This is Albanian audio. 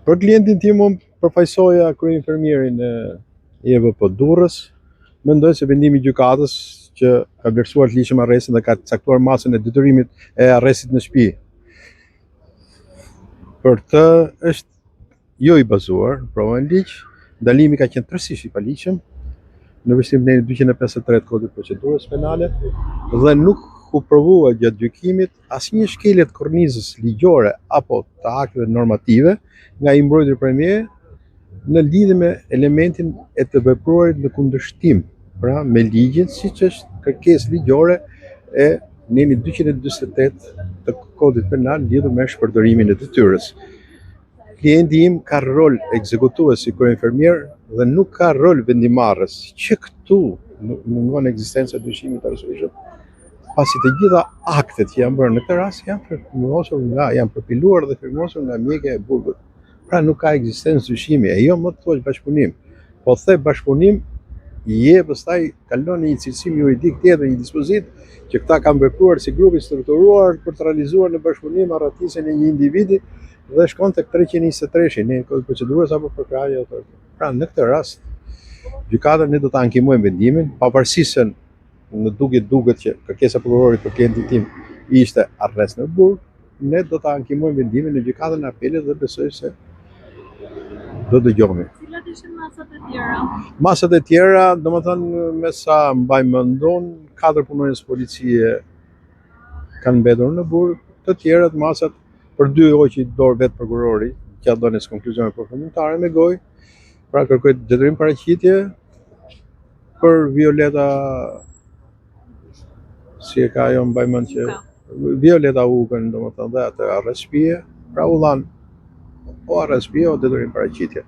Për klientin tim unë përfaqësoja kryeministrin e EVP Durrës. Mendoj se vendimi i gjykatës që ka vlerësuar ligjshëm arrestin dhe ka caktuar masën e detyrimit e arrestit në shtëpi. Për të është jo i bazuar në provën ligj, ndalimi ka qenë tërësisht i paligjshëm në vështrimin e 253 kodit procedurës penale dhe nuk u provua gjatë gjykimit asnjë shkelje të kornizës ligjore apo të akteve normative nga i mbrojturi premier në lidhje me elementin e të vepruarit në kundërshtim, pra me ligjin, siç është kërkesë ligjore e neni 248 të kodit penal lidhur me shpërdorimin e detyrës. Klienti im ka rol ekzekutues si kryeministër dhe nuk ka rol vendimarrës, që këtu mungon ekzistenca e dyshimit të arsyeshëm, pasi të gjitha aktet që janë bërë në këtë rast janë përpiluar dhe firmosur nga mjekja e burgut. Pra nuk ka ekzistencë dyshimi, e jo më të thuaç bashkëpunim. Po the bashkëpunim, pastaj kalon në një cilësim juridik tjetër, një dispozit që këta kanë vepruar si grupi strukturuar për të realizuar në bashkëpunim arratisjen e një individi dhe shkon tek 323-shi në kodin e procedurës apo për krahje autoritet. Pra në këtë rast gjykata ne do ta ankimojmë vendimin, pavarësisht se në duket që kërkesa e prokurorit për klientin tim ishte arrest në burg, ne do ta ankimojmë vendimin në gjykatën e apelit dhe besoj se do dëgjohemi. Cilat ishin masat e tjera? Masat e tjera, domethënë me sa mbaj mendon, 4 punonjës policie kanë mbetur në burg, të tjerat masat për 2 hoqi dorë vetë prokurori, që dhënës konkluzione përfundimtare me gojë, pra kërkoi detyrim paraqitje për Violeta, si e ka ajo mbaj mend që Violeta Ukën, domethënë dhe atë arrest shtëpie, pra u dhan o arrest shtëpie o detyrim paraqitje.